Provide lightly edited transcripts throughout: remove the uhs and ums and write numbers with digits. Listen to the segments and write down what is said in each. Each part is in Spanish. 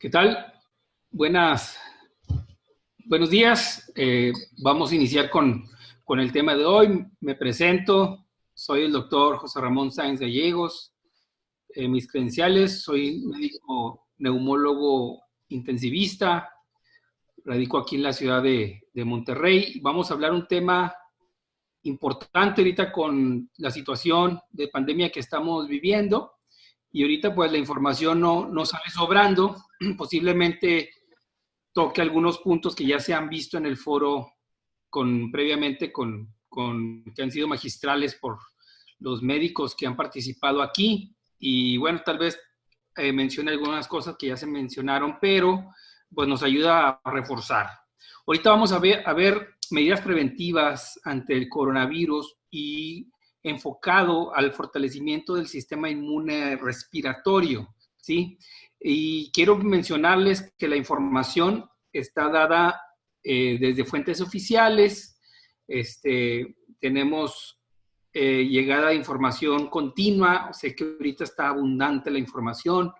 ¿Qué tal? Buenos días. Vamos a iniciar con el tema de hoy. Me presento. Soy el doctor José Ramón Sáenz Gallegos. Mis credenciales: soy médico neumólogo intensivista. Radico aquí en la ciudad de Monterrey. Vamos a hablar un tema importante ahorita con la situación de pandemia que estamos viviendo. Y ahorita pues la información no sale sobrando. Posiblemente toque algunos puntos que ya se han visto en el foro previamente que han sido magistrales por los médicos que han participado aquí. Y bueno, tal vez mencione algunas cosas que ya se mencionaron, pero pues nos ayuda a reforzar. Ahorita vamos a ver medidas preventivas ante el coronavirus y enfocado al fortalecimiento del sistema inmune respiratorio, ¿sí? Y quiero mencionarles que la información está dada desde fuentes oficiales. Tenemos llegada de información continua. Sé que ahorita está abundante la información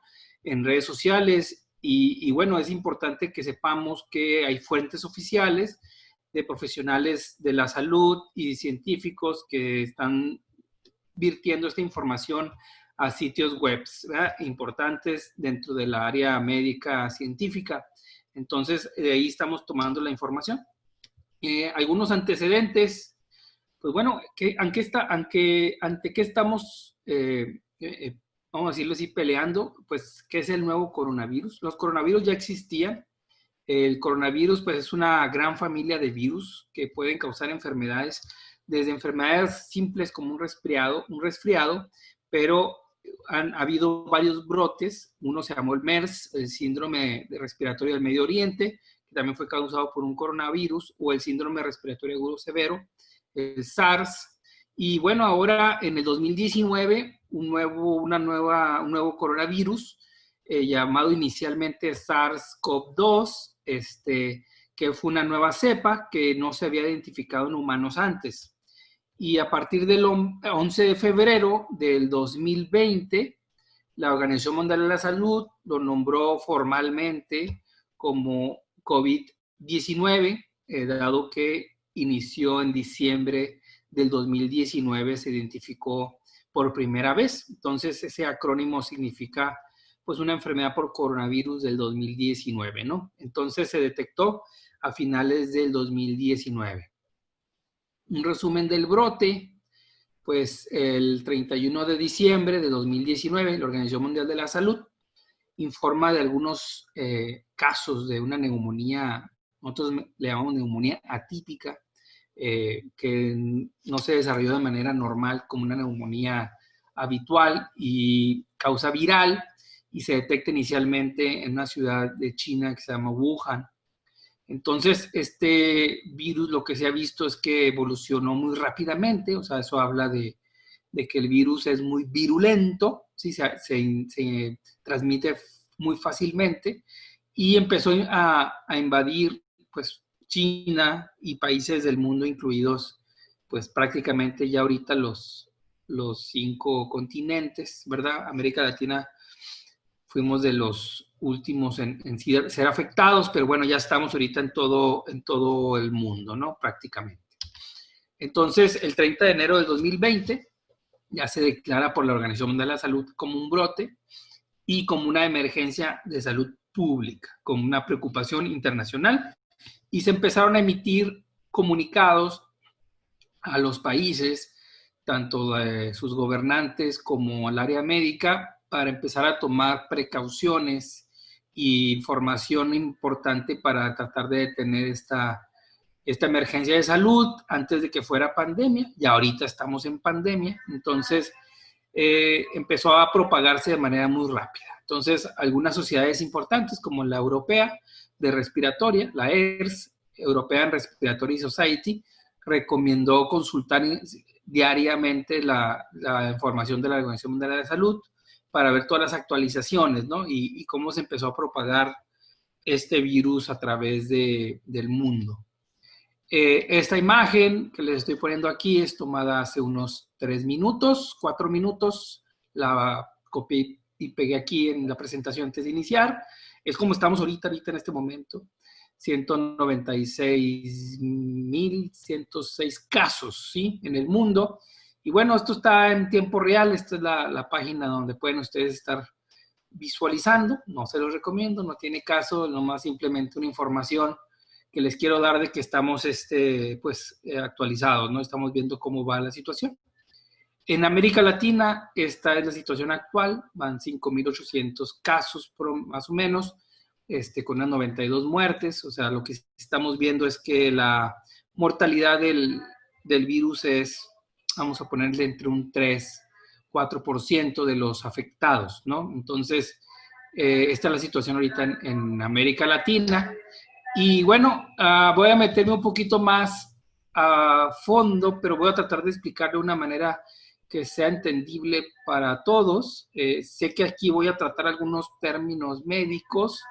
en redes sociales y bueno, es importante que sepamos que hay fuentes oficiales de profesionales de la salud y científicos que están virtiendo esta información a sitios web importantes dentro del área médica científica. Entonces, de ahí estamos tomando la información. Algunos antecedentes, pues bueno, ¿ante qué estamos, vamos a decirlo así, peleando? Pues, ¿qué es el nuevo coronavirus? Los coronavirus ya existían. El coronavirus, pues, es una gran familia de virus que pueden causar enfermedades, desde enfermedades simples como un resfriado, pero han habido varios brotes. Uno se llamó el MERS, el síndrome respiratorio del Medio Oriente, que también fue causado por un coronavirus, o el síndrome respiratorio agudo severo, el SARS. Y bueno, ahora en el 2019, un nuevo coronavirus, llamado inicialmente SARS-CoV-2, que fue una nueva cepa que no se había identificado en humanos antes. Y a partir del 11 de febrero del 2020, la Organización Mundial de la Salud lo nombró formalmente como COVID-19, dado que inició en diciembre del 2019, se identificó por primera vez. Entonces, ese acrónimo significa pues una enfermedad por coronavirus del 2019, ¿no? Entonces se detectó a finales del 2019. Un resumen del brote: pues el 31 de diciembre de 2019, la Organización Mundial de la Salud informa de algunos casos de una neumonía, nosotros le llamamos neumonía atípica, que no se desarrolló de manera normal como una neumonía habitual y causa viral, y se detecta inicialmente en una ciudad de China que se llama Wuhan. Entonces, este virus, lo que se ha visto es que evolucionó muy rápidamente. O sea, eso habla de que el virus es muy virulento, ¿sí? Se transmite muy fácilmente, y empezó a invadir pues China y países del mundo, incluidos pues prácticamente ya ahorita los 5 continentes, ¿verdad? América Latina fuimos de los últimos en ser afectados, pero bueno, ya estamos ahorita en todo el mundo, ¿no? Prácticamente. Entonces, el 30 de enero del 2020 ya se declara por la Organización Mundial de la Salud como un brote y como una emergencia de salud pública, como una preocupación internacional, y se empezaron a emitir comunicados a los países, tanto de sus gobernantes como al área médica, para empezar a tomar precauciones e información importante para tratar de detener esta emergencia de salud antes de que fuera pandemia. Y ahorita estamos en pandemia, entonces empezó a propagarse de manera muy rápida. Entonces, algunas sociedades importantes como la europea de respiratoria, la ERS, European Respiratory Society, recomendó consultar diariamente la información de la Organización Mundial de la Salud para ver todas las actualizaciones, ¿no? Y cómo se empezó a propagar este virus a través del mundo. Esta imagen que les estoy poniendo aquí es tomada hace unos 4 minutos. La copié y pegué aquí en la presentación antes de iniciar. Es como estamos ahorita en este momento. 196.106 casos, ¿sí? En el mundo. Y bueno, esto está en tiempo real. Esta es la página donde pueden ustedes estar visualizando. No se los recomiendo, no tiene caso, nomás simplemente una información que les quiero dar de que estamos actualizados, ¿no? Estamos viendo cómo va la situación. En América Latina, esta es la situación actual, van 5.800 casos más o menos, con unas 92 muertes, o sea, lo que estamos viendo es que la mortalidad del virus es, vamos a ponerle entre un 3-4% de los afectados, ¿no? Entonces, esta es la situación ahorita en América Latina. Y bueno, voy a meterme un poquito más a fondo, pero voy a tratar de explicar de una manera que sea entendible para todos. Sé que aquí voy a tratar algunos términos médicos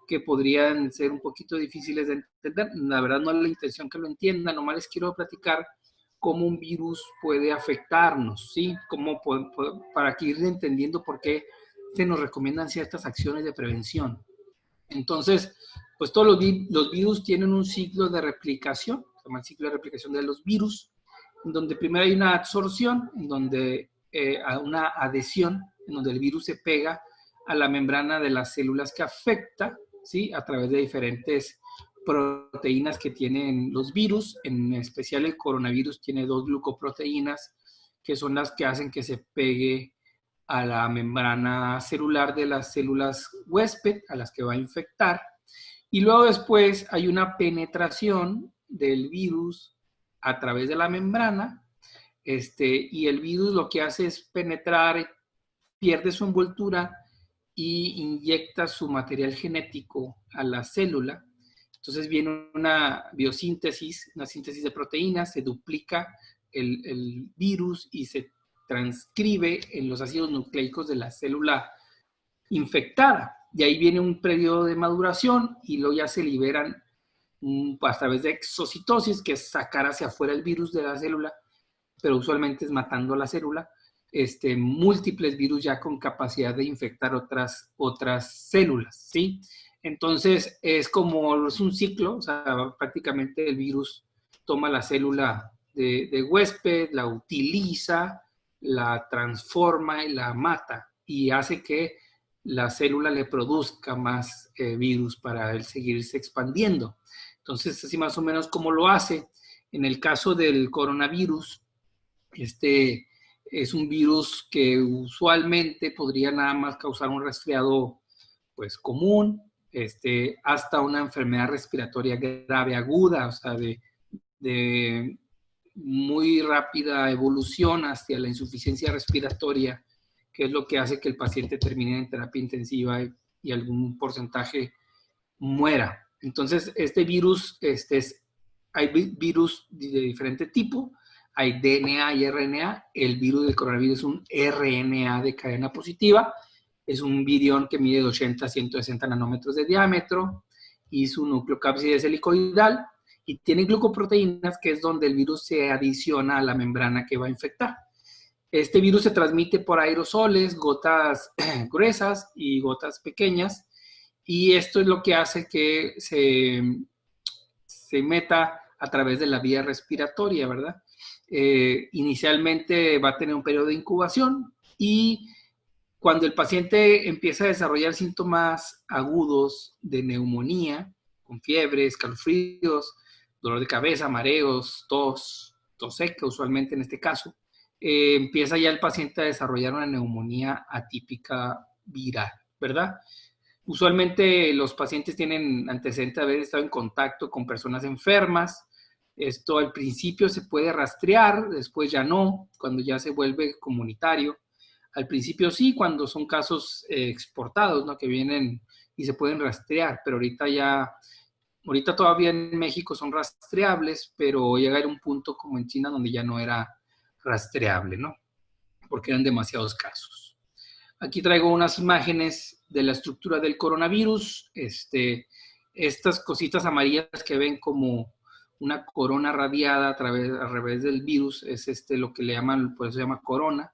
que podrían ser un poquito difíciles de entender. La verdad no es la intención que lo entiendan, nomás les quiero platicar cómo un virus puede afectarnos, ¿sí? Para que ir entendiendo por qué se nos recomiendan ciertas acciones de prevención. Entonces, pues todos los virus tienen un ciclo de replicación, se llama el ciclo de replicación de los virus, en donde primero hay una absorción, en donde hay una adhesión, en donde el virus se pega a la membrana de las células que afecta, ¿sí? A través de diferentes proteínas que tienen los virus, en especial el coronavirus tiene 2 glucoproteínas, que son las que hacen que se pegue a la membrana celular de las células huésped a las que va a infectar. Y luego después hay una penetración del virus a través de la membrana, y el virus lo que hace es penetrar, pierde su envoltura y inyecta su material genético a la célula. Entonces viene una biosíntesis, una síntesis de proteínas, se duplica el virus y se transcribe en los ácidos nucleicos de la célula infectada. Y ahí viene un periodo de maduración y luego ya se liberan a través de exocitosis, que es sacar hacia afuera el virus de la célula, pero usualmente es matando a la célula, múltiples virus ya con capacidad de infectar otras células, ¿sí? Entonces, es un ciclo, o sea, prácticamente el virus toma la célula de huésped, la utiliza, la transforma y la mata, y hace que la célula le produzca más virus para él seguirse expandiendo. Entonces, así más o menos como lo hace. En el caso del coronavirus, es un virus que usualmente podría nada más causar un resfriado pues común, hasta una enfermedad respiratoria grave aguda, o sea, de muy rápida evolución hacia la insuficiencia respiratoria, que es lo que hace que el paciente termine en terapia intensiva y algún porcentaje muera. Entonces, este virus, hay virus de diferente tipo, hay DNA y RNA. El virus del coronavirus es un RNA de cadena positiva, es un virión que mide de 80 a 160 nanómetros de diámetro y su nucleocápside es helicoidal y tiene glucoproteínas, que es donde el virus se adiciona a la membrana que va a infectar. Este virus se transmite por aerosoles, gotas gruesas y gotas pequeñas, y esto es lo que hace que se meta a través de la vía respiratoria, ¿verdad? Inicialmente va a tener un periodo de incubación y cuando el paciente empieza a desarrollar síntomas agudos de neumonía, con fiebre, escalofríos, dolor de cabeza, mareos, tos seca usualmente en este caso, empieza ya el paciente a desarrollar una neumonía atípica viral, ¿verdad? Usualmente los pacientes tienen antecedentes de haber estado en contacto con personas enfermas. Esto al principio se puede rastrear, después ya no, cuando ya se vuelve comunitario. Al principio sí, cuando son casos exportados, ¿no? Que vienen y se pueden rastrear, pero ahorita todavía en México son rastreables, pero llega a ir un punto como en China donde ya no era rastreable, ¿no? Porque eran demasiados casos. Aquí traigo unas imágenes de la estructura del coronavirus. Estas cositas amarillas que ven como una corona radiada a través del virus es lo que le llaman, por eso se llama corona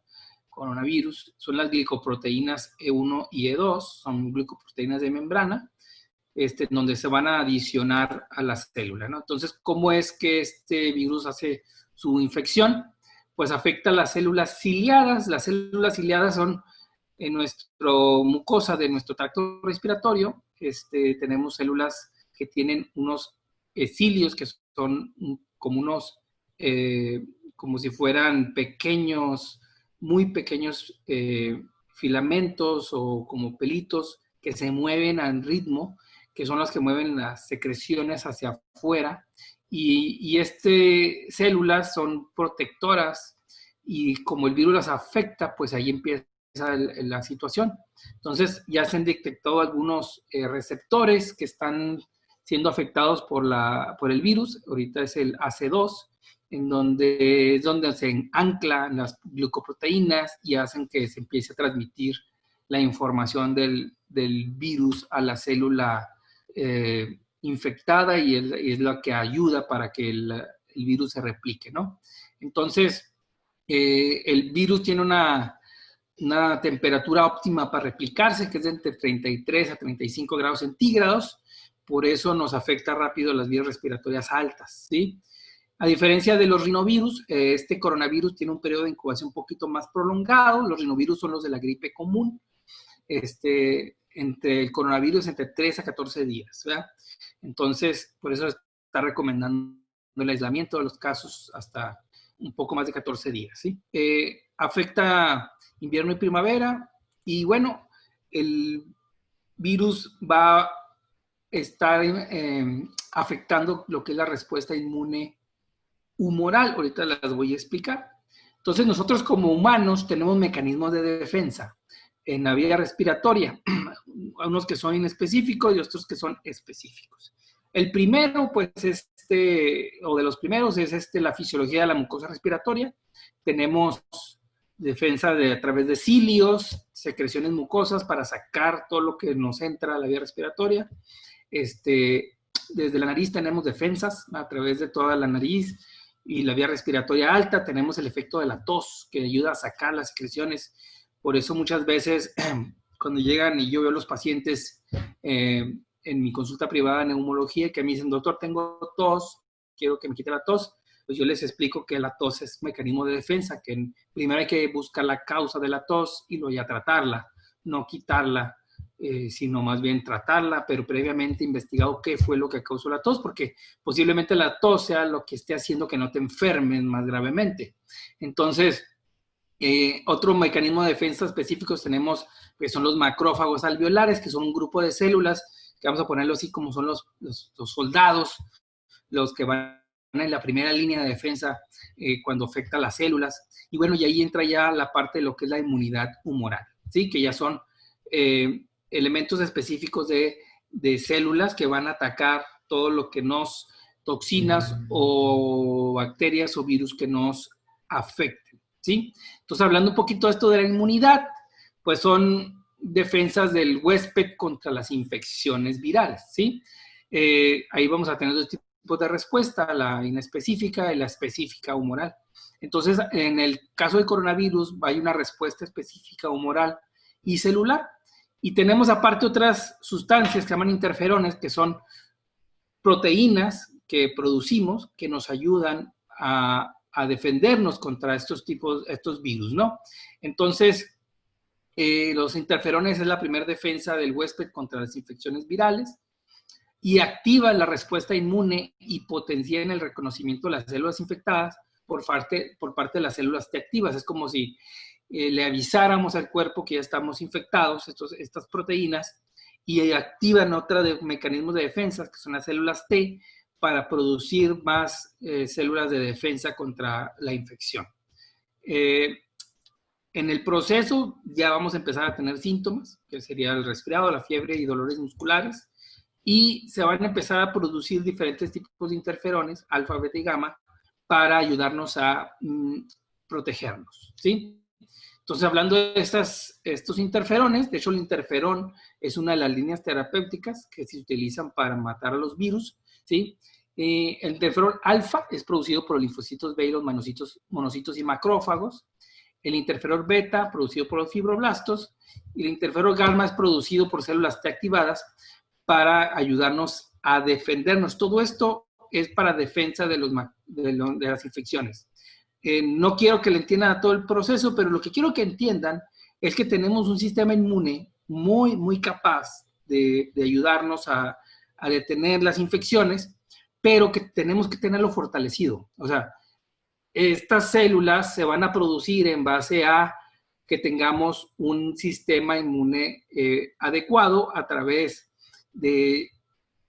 coronavirus son las glicoproteínas E1 y E2, son glicoproteínas de membrana, donde se van a adicionar a la célula, ¿no? Entonces, ¿cómo es que este virus hace su infección? Pues afecta a las células ciliadas. Las células ciliadas son en nuestra mucosa de nuestro tracto respiratorio. Tenemos células que tienen unos cilios que son como unos, como si fueran pequeños, muy pequeños filamentos o como pelitos que se mueven al ritmo, que son las que mueven las secreciones hacia afuera, y células son protectoras, y como el virus las afecta, pues ahí empieza la situación. Entonces ya se han detectado algunos receptores que están siendo afectados por el virus. Ahorita es el AC2, en donde es donde se anclan las glucoproteínas y hacen que se empiece a transmitir la información del virus a la célula infectada, y es lo que ayuda para que el virus se replique, ¿no? Entonces, el virus tiene una temperatura óptima para replicarse, que es de entre 33 a 35 grados centígrados. Por eso nos afecta rápido las vías respiratorias altas, ¿sí? A diferencia de los rinovirus, este coronavirus tiene un periodo de incubación un poquito más prolongado. Los rinovirus son los de la gripe común. Entre el coronavirus entre 3 a 14 días, ¿verdad? Entonces, por eso está recomendando el aislamiento de los casos hasta un poco más de 14 días, ¿sí? Afecta invierno y primavera, y bueno, el virus va a estar afectando lo que es la respuesta inmune humoral. Ahorita las voy a explicar. Entonces, nosotros como humanos tenemos mecanismos de defensa en la vía respiratoria, unos que son inespecíficos y otros que son específicos. El primero, pues, o de los primeros, es la fisiología de la mucosa respiratoria. Tenemos defensa a través de cilios, secreciones mucosas para sacar todo lo que nos entra a la vía respiratoria. Desde la nariz tenemos defensas a través de toda la nariz y la vía respiratoria alta. Tenemos el efecto de la tos, que ayuda a sacar las secreciones. Por eso muchas veces cuando llegan y yo veo a los pacientes en mi consulta privada de neumología, que me dicen, doctor, tengo tos, quiero que me quite la tos, pues yo les explico que la tos es un mecanismo de defensa, que primero hay que buscar la causa de la tos y luego ya tratarla, no quitarla, sino más bien tratarla, pero previamente investigado qué fue lo que causó la tos, porque posiblemente la tos sea lo que esté haciendo que no te enfermes más gravemente. Entonces, otro mecanismo de defensa específicos tenemos, que son los macrófagos alveolares, que son un grupo de células, que vamos a ponerlo así como son los soldados, los que van en la primera línea de defensa cuando afecta a las células. Y bueno, y ahí entra ya la parte de lo que es la inmunidad humoral, ¿sí? Que ya son elementos específicos de células que van a atacar todo lo que toxinas o bacterias o virus que nos afecten, ¿sí? Entonces, hablando un poquito de esto de la inmunidad, pues son defensas del huésped contra las infecciones virales, ¿sí? Ahí vamos a tener dos tipos de respuesta, la inespecífica y la específica humoral. Entonces, en el caso del coronavirus, hay una respuesta específica humoral y celular. Y tenemos aparte otras sustancias que se llaman interferones, que son proteínas que producimos que nos ayudan a defendernos contra estos virus, ¿no? Entonces, los interferones es la primera defensa del huésped contra las infecciones virales y activan la respuesta inmune y potencian el reconocimiento de las células infectadas por parte de las células T activas. Es como si le avisáramos al cuerpo que ya estamos infectados, estas proteínas, y activan otros mecanismos de defensa, que son las células T, para producir más células de defensa contra la infección. En el proceso ya vamos a empezar a tener síntomas, que sería el resfriado, la fiebre y dolores musculares, y se van a empezar a producir diferentes tipos de interferones, alfa, beta y gamma, para ayudarnos a protegernos, ¿sí? Entonces, hablando de estos interferones, de hecho el interferón es una de las líneas terapéuticas que se utilizan para matar a los virus, ¿sí? El interferón alfa es producido por los linfocitos B y los monocitos y macrófagos. el interferón beta, producido por los fibroblastos, y el interferón gamma es producido por células T activadas para ayudarnos a defendernos. Todo esto es para defensa de las infecciones. No quiero que le entiendan a todo el proceso, pero lo que quiero que entiendan es que tenemos un sistema inmune muy, muy capaz de ayudarnos a detener las infecciones, pero que tenemos que tenerlo fortalecido. O sea, estas células se van a producir en base a que tengamos un sistema inmune adecuado a través de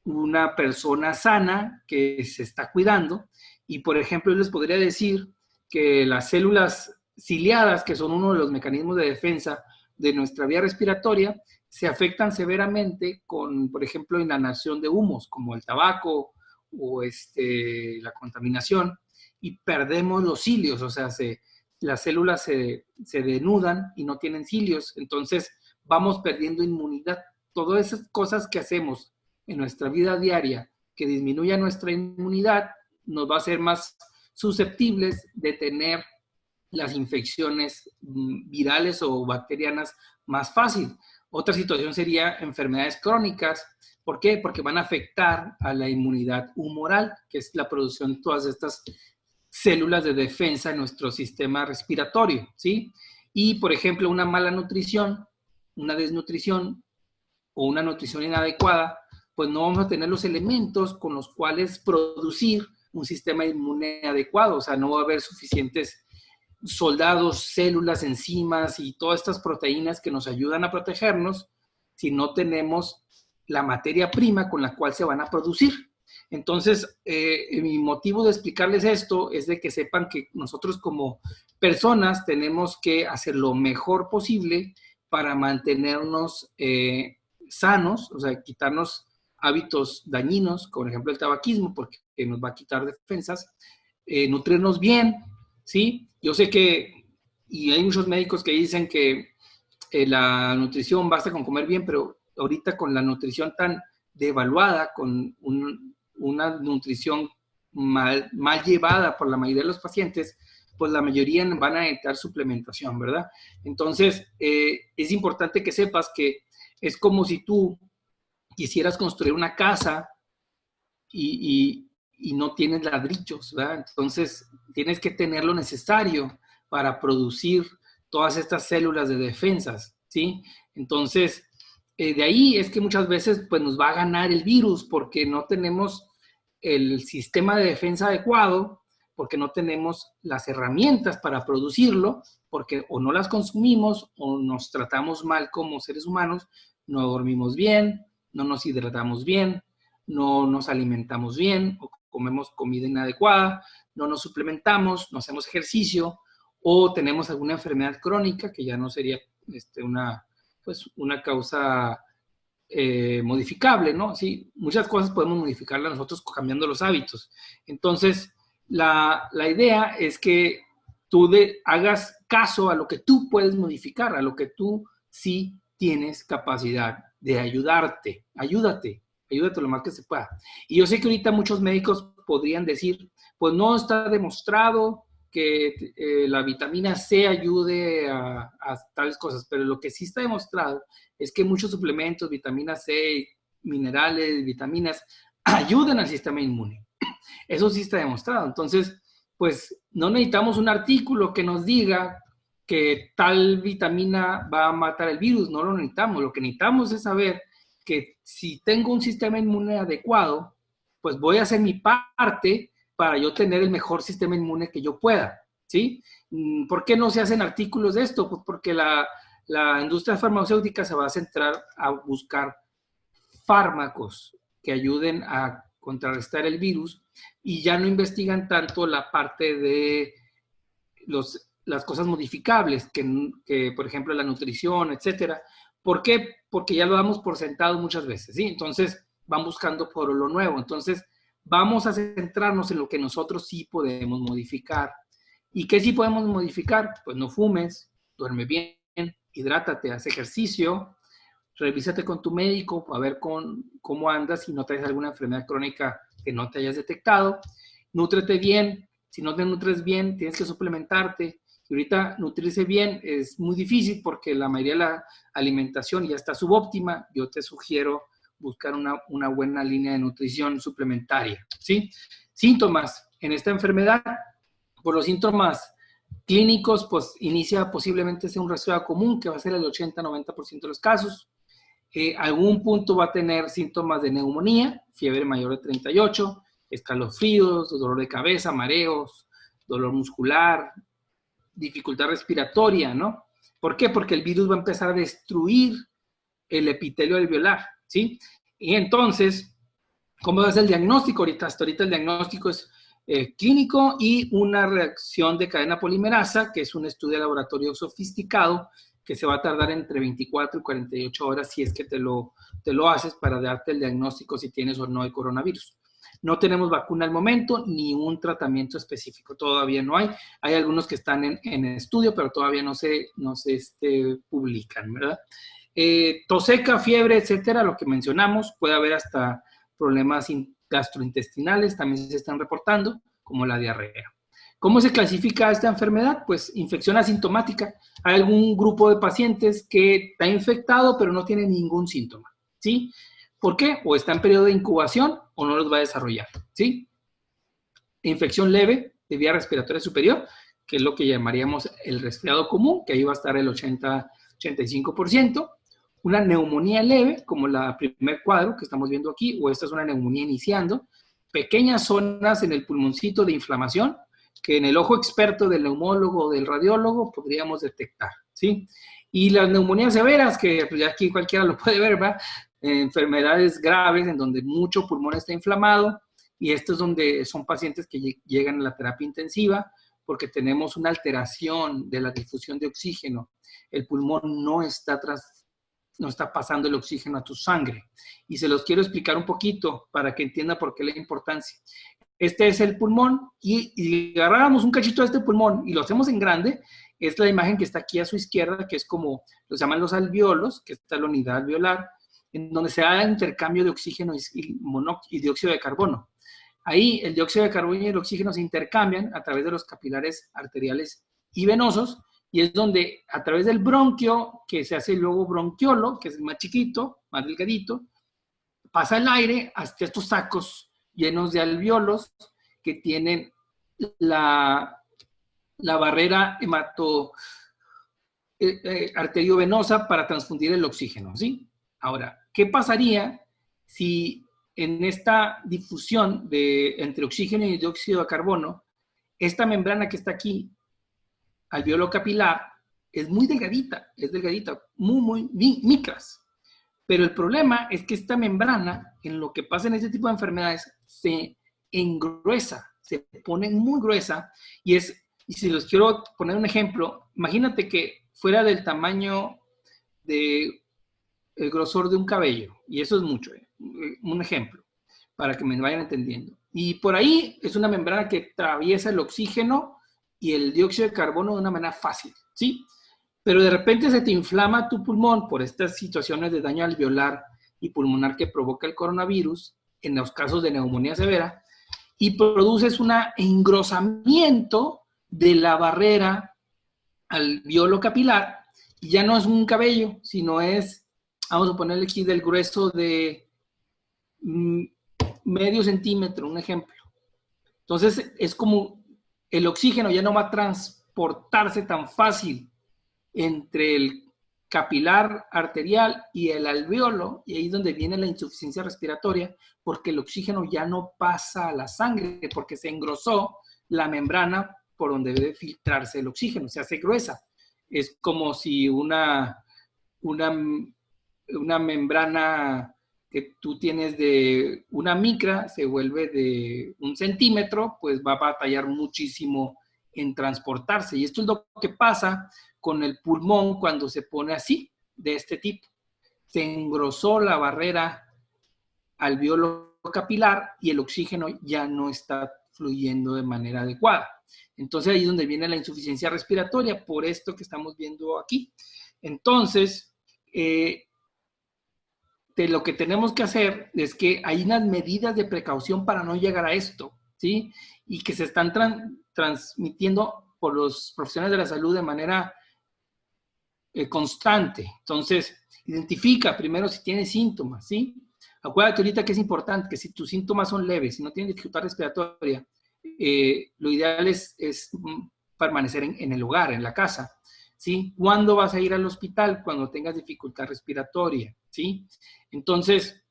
una persona sana que se está cuidando. Y, por ejemplo, yo les podría decir que las células ciliadas, que son uno de los mecanismos de defensa de nuestra vía respiratoria, se afectan severamente con, por ejemplo, inhalación de humos, como el tabaco o la contaminación, y perdemos los cilios, o sea, las células se denudan y no tienen cilios, entonces vamos perdiendo inmunidad. Todas esas cosas que hacemos en nuestra vida diaria que disminuya nuestra inmunidad nos va a hacer más susceptibles de tener las infecciones virales o bacterianas más fácil. Otra situación sería enfermedades crónicas. ¿Por qué? Porque van a afectar a la inmunidad humoral, que es la producción de todas estas células de defensa en nuestro sistema respiratorio, ¿sí? Y, por ejemplo, una mala nutrición, una desnutrición o una nutrición inadecuada, pues no vamos a tener los elementos con los cuales producir un sistema inmune adecuado. O sea, no va a haber suficientes soldados, células, enzimas y todas estas proteínas que nos ayudan a protegernos si no tenemos la materia prima con la cual se van a producir. Entonces, mi motivo de explicarles esto es de que sepan que nosotros como personas tenemos que hacer lo mejor posible para mantenernos sanos, o sea, quitarnos hábitos dañinos, como por ejemplo el tabaquismo, porque nos va a quitar defensas, nutrirnos bien, ¿sí? Yo sé que, y hay muchos médicos que dicen que la nutrición basta con comer bien, pero ahorita con la nutrición tan devaluada, con una nutrición mal llevada por la mayoría de los pacientes, pues la mayoría van a necesitar suplementación, ¿verdad? Entonces, es importante que sepas que es como si tú quisieras construir una casa y no tienes ladrillos, ¿verdad? Entonces, tienes que tener lo necesario para producir todas estas células de defensas, ¿sí? Entonces, de ahí es que muchas veces pues, nos va a ganar el virus porque no tenemos el sistema de defensa adecuado, porque no tenemos las herramientas para producirlo, porque o no las consumimos o nos tratamos mal como seres humanos, no dormimos bien, no nos hidratamos bien, no nos alimentamos bien o comemos comida inadecuada, no nos suplementamos, no hacemos ejercicio o tenemos alguna enfermedad crónica que ya no sería una causa modificable, ¿no? Sí, muchas cosas podemos modificarlas nosotros cambiando los hábitos. Entonces, la idea es que tú hagas caso a lo que tú puedes modificar, a lo que tú sí tienes capacidad de ayudarte. Ayúdate lo más que se pueda. Y yo sé que ahorita muchos médicos podrían decir, pues no está demostrado que la vitamina C ayude a tales cosas, pero lo que sí está demostrado es que muchos suplementos, vitamina C, minerales, vitaminas, ayudan al sistema inmune. Eso sí está demostrado. Entonces, pues no necesitamos un artículo que nos diga que tal vitamina va a matar el virus, no lo necesitamos. Lo que necesitamos es saber que si tengo un sistema inmune adecuado, pues voy a hacer mi parte para yo tener el mejor sistema inmune que yo pueda, ¿sí? ¿Por qué no se hacen artículos de esto? Pues porque la industria farmacéutica se va a centrar a buscar fármacos que ayuden a contrarrestar el virus y ya no investigan tanto la parte de las cosas modificables, que por ejemplo la nutrición, etcétera. ¿Por qué? Porque ya lo damos por sentado muchas veces, ¿sí? Entonces van buscando por lo nuevo. Entonces vamos a centrarnos en lo que nosotros sí podemos modificar. ¿Y qué sí podemos modificar? Pues no fumes, duerme bien, hidrátate, haz ejercicio, revísate con tu médico a ver cómo andas, si no traes alguna enfermedad crónica que no te hayas detectado, nútrete bien, si no te nutres bien, tienes que suplementarte, Y ahorita nutrirse bien es muy difícil porque la mayoría de la alimentación ya está subóptima. Yo te sugiero buscar una buena línea de nutrición suplementaria, ¿sí? Síntomas en esta enfermedad, por los síntomas clínicos, pues inicia posiblemente sea un resfriado común, que va a ser el 80-90% de los casos. Algún punto va a tener síntomas de neumonía, fiebre mayor de 38, escalofríos, dolor de cabeza, mareos, dolor muscular, dificultad respiratoria, ¿no? ¿Por qué? Porque el virus va a empezar a destruir el epitelio alveolar, ¿sí? Y entonces, ¿cómo va a ser el diagnóstico ahorita? Hasta ahorita el diagnóstico es clínico y una reacción de cadena polimerasa, que es un estudio de laboratorio sofisticado, que se va a tardar entre 24 y 48 horas si es que te lo haces para darte el diagnóstico si tienes o no el coronavirus. No tenemos vacuna al momento ni un tratamiento específico, todavía no hay. Hay algunos que están en estudio, pero todavía no se publican, ¿verdad? Tos seca, fiebre, etcétera, lo que mencionamos, puede haber hasta problemas gastrointestinales, también se están reportando, como la diarrea. ¿Cómo se clasifica esta enfermedad? Pues infección asintomática. Hay algún grupo de pacientes que está infectado, pero no tiene ningún síntoma, ¿sí? ¿Por qué? O está en periodo de incubación o no los va a desarrollar, ¿sí? Infección leve de vía respiratoria superior, que es lo que llamaríamos el resfriado común, que ahí va a estar el 80-85%. Una neumonía leve, como la primer cuadro que estamos viendo aquí, o esta es una neumonía iniciando. Pequeñas zonas en el pulmoncito de inflamación, que en el ojo experto del neumólogo o del radiólogo podríamos detectar, ¿sí? Y las neumonías severas, que pues ya aquí cualquiera lo puede ver, ¿verdad? Enfermedades graves en donde mucho pulmón está inflamado, y esto es donde son pacientes que llegan a la terapia intensiva porque tenemos una alteración de la difusión de oxígeno. El pulmón no está pasando el oxígeno a tu sangre. Y se los quiero explicar un poquito para que entienda por qué la importancia. Este es el pulmón y si agarráramos un cachito de este pulmón y lo hacemos en grande, es la imagen que está aquí a su izquierda, que es como los llaman los alvéolos, que está la unidad alveolar, en donde se da el intercambio de oxígeno y dióxido de carbono. Ahí el dióxido de carbono y el oxígeno se intercambian a través de los capilares arteriales y venosos, y es donde a través del bronquio, que se hace luego bronquiolo, que es más chiquito, más delgadito, pasa el aire hasta estos sacos llenos de alvéolos que tienen la barrera arteriovenosa para transfundir el oxígeno, ¿sí? Ahora, ¿qué pasaría si en esta difusión entre oxígeno y dióxido de carbono, esta membrana que está aquí, alvéolo capilar, es delgadita, muy micras? Pero el problema es que esta membrana, en lo que pasa en este tipo de enfermedades, se engruesa, se pone muy gruesa, y si los quiero poner un ejemplo, imagínate que fuera del tamaño del grosor de un cabello, y eso es mucho, un ejemplo, para que me vayan entendiendo. Y por ahí es una membrana que atraviesa el oxígeno y el dióxido de carbono de una manera fácil, ¿sí? Pero de repente se te inflama tu pulmón por estas situaciones de daño alveolar y pulmonar que provoca el coronavirus, en los casos de neumonía severa, y produces un engrosamiento de la barrera alvéolo capilar, y ya no es un cabello, sino es, vamos a ponerle aquí del grueso de medio centímetro, un ejemplo. Entonces es como el oxígeno ya no va a transportarse tan fácil entre el capilar arterial y el alvéolo, y ahí es donde viene la insuficiencia respiratoria, porque el oxígeno ya no pasa a la sangre, porque se engrosó la membrana por donde debe filtrarse el oxígeno, se hace gruesa. Es como si una membrana que tú tienes de una micra se vuelve de 1 centímetro, pues va a batallar muchísimo en transportarse. Y esto es lo que pasa con el pulmón cuando se pone así, de este tipo. Se engrosó la barrera alvéolo capilar y el oxígeno ya no está fluyendo de manera adecuada. Entonces ahí es donde viene la insuficiencia respiratoria, por esto que estamos viendo aquí. Entonces, lo que tenemos que hacer es que hay unas medidas de precaución para no llegar a esto, ¿sí? Y que se están transmitiendo por los profesionales de la salud de manera constante. Entonces, identifica primero si tienes síntomas, ¿sí? Acuérdate ahorita que es importante que si tus síntomas son leves, si no tienes dificultad respiratoria, lo ideal es permanecer en el hogar, en la casa, ¿sí? ¿Cuándo vas a ir al hospital? Cuando tengas dificultad respiratoria, ¿sí? Entonces,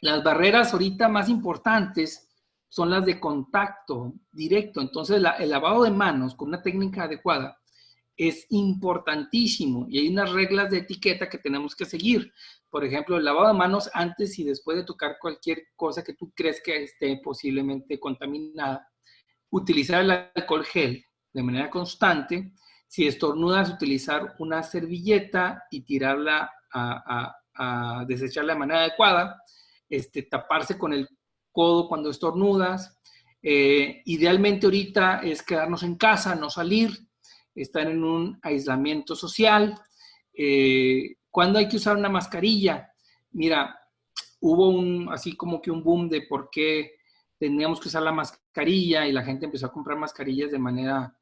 las barreras ahorita más importantes son las de contacto directo. Entonces, el lavado de manos con una técnica adecuada es importantísimo y hay unas reglas de etiqueta que tenemos que seguir. Por ejemplo, el lavado de manos antes y después de tocar cualquier cosa que tú crees que esté posiblemente contaminada. Utilizar el alcohol gel de manera constante. Si estornudas, utilizar una servilleta y tirarla a desecharla de manera adecuada. Taparse con el codo cuando estornudas. Idealmente ahorita es quedarnos en casa, no salir, estar en un aislamiento social. ¿Cuándo hay que usar una mascarilla? Mira, hubo así como que un boom de por qué teníamos que usar la mascarilla y la gente empezó a comprar mascarillas de manera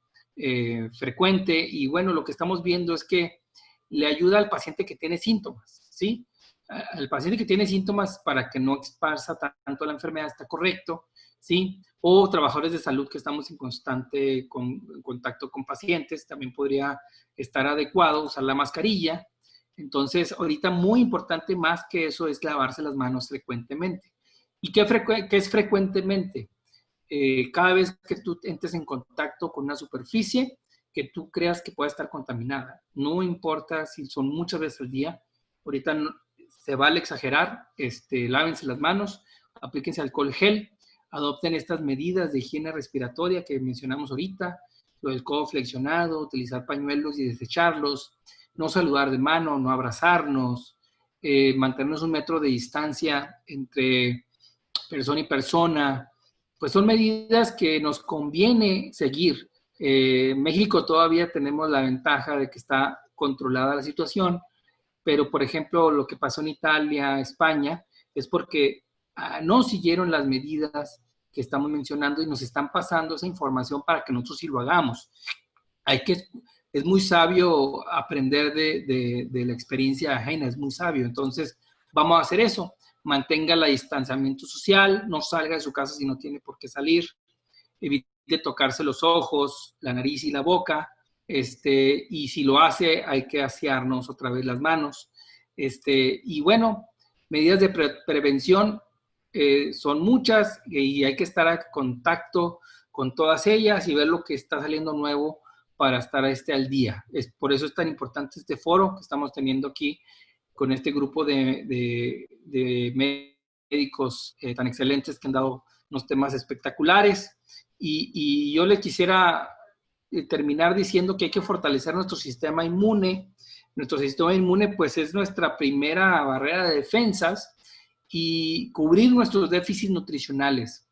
frecuente. Y bueno, lo que estamos viendo es que le ayuda al paciente que tiene síntomas, ¿sí? Al paciente que tiene síntomas para que no esparza tanto la enfermedad, está correcto, ¿sí? O trabajadores de salud que estamos en constante contacto con pacientes, también podría estar adecuado usar la mascarilla. Entonces, ahorita muy importante más que eso es lavarse las manos frecuentemente. ¿Y qué es frecuentemente? Cada vez que tú entres en contacto con una superficie que tú creas que pueda estar contaminada. No importa si son muchas veces al día. Ahorita no, se vale exagerar. Lávense las manos, aplíquense alcohol gel, adopten estas medidas de higiene respiratoria que mencionamos ahorita, lo del codo flexionado, utilizar pañuelos y desecharlos, no saludar de mano, no abrazarnos, mantenernos 1 metro de distancia entre persona y persona. Pues son medidas que nos conviene seguir. México todavía tenemos la ventaja de que está controlada la situación, pero por ejemplo lo que pasó en Italia, España, es porque no siguieron las medidas que estamos mencionando y nos están pasando esa información para que nosotros sí lo hagamos. Es muy sabio aprender de la experiencia ajena, es muy sabio. Entonces, vamos a hacer eso. Mantenga el distanciamiento social, no salga de su casa si no tiene por qué salir, evite tocarse los ojos, la nariz y la boca, y si lo hace hay que asearnos otra vez las manos. Y bueno, medidas de prevención son muchas y hay que estar en contacto con todas ellas y ver lo que está saliendo nuevo para estar al día. Por eso es tan importante este foro que estamos teniendo aquí con este grupo de médicos tan excelentes que han dado unos temas espectaculares. Y yo les quisiera terminar diciendo que hay que fortalecer nuestro sistema inmune. Nuestro sistema inmune, pues, es nuestra primera barrera de defensas y cubrir nuestros déficits nutricionales.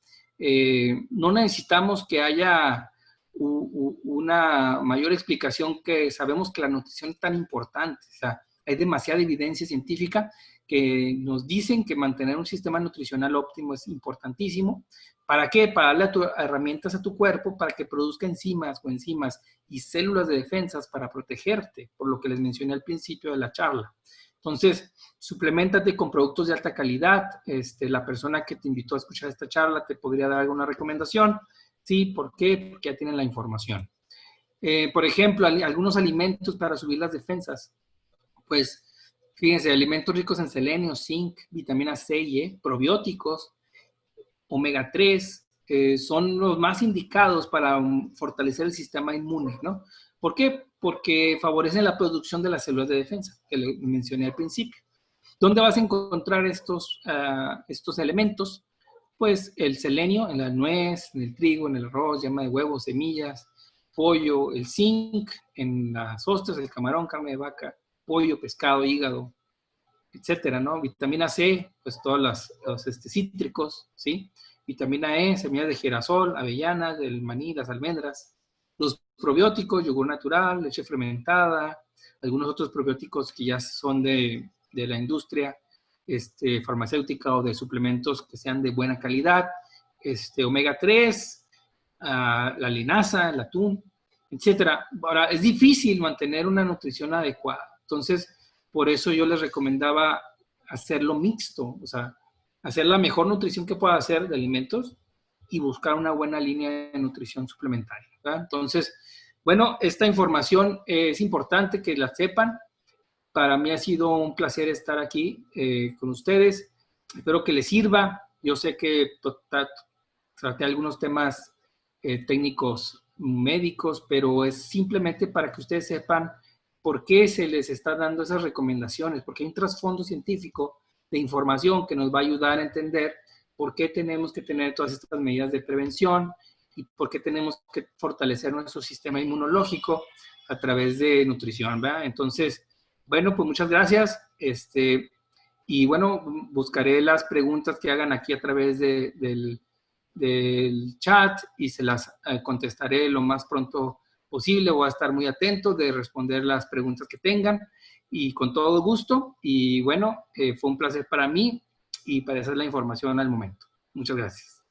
No necesitamos que haya una mayor explicación, que sabemos que la nutrición es tan importante. O sea, hay demasiada evidencia científica que nos dicen que mantener un sistema nutricional óptimo es importantísimo. ¿Para qué? Para darle herramientas a tu cuerpo para que produzca enzimas, coenzimas y células de defensas para protegerte, por lo que les mencioné al principio de la charla. Entonces, supleméntate con productos de alta calidad. La persona que te invitó a escuchar esta charla te podría dar alguna recomendación. ¿Sí? ¿Por qué? Porque ya tienen la información. Por ejemplo, algunos alimentos para subir las defensas. Pues, fíjense, alimentos ricos en selenio, zinc, vitamina C y E, probióticos, omega 3, son los más indicados para fortalecer el sistema inmune, ¿no? ¿Por qué? Porque favorecen la producción de las células de defensa, que le mencioné al principio. ¿Dónde vas a encontrar estos elementos? Pues el selenio en la nuez, en el trigo, en el arroz, yema de huevo, semillas, pollo, el zinc en las ostras, el camarón, carne de vaca, pollo, pescado, hígado, etcétera, ¿no? Vitamina C, pues todos los cítricos, ¿sí? Vitamina E, semillas de girasol, avellanas, del maní, las almendras. Los probióticos, yogur natural, leche fermentada, algunos otros probióticos que ya son de la industria farmacéutica o de suplementos que sean de buena calidad, omega 3, la linaza, el atún, etcétera. Ahora, es difícil mantener una nutrición adecuada. Entonces, por eso yo les recomendaba hacerlo mixto, o sea, hacer la mejor nutrición que pueda hacer de alimentos y buscar una buena línea de nutrición suplementaria, ¿verdad? Entonces, bueno, esta información es importante que la sepan. Para mí ha sido un placer estar aquí con ustedes. Espero que les sirva. Yo sé que traté algunos temas técnicos médicos, pero es simplemente para que ustedes sepan por qué se les está dando esas recomendaciones, porque hay un trasfondo científico de información que nos va a ayudar a entender por qué tenemos que tener todas estas medidas de prevención y por qué tenemos que fortalecer nuestro sistema inmunológico a través de nutrición, ¿verdad? Entonces, bueno, pues muchas gracias. Y bueno, buscaré las preguntas que hagan aquí a través del chat y se las contestaré lo más pronto posible. Voy a estar muy atento de responder las preguntas que tengan y con todo gusto. Y bueno, fue un placer para mí y para esa es la información al momento. Muchas gracias.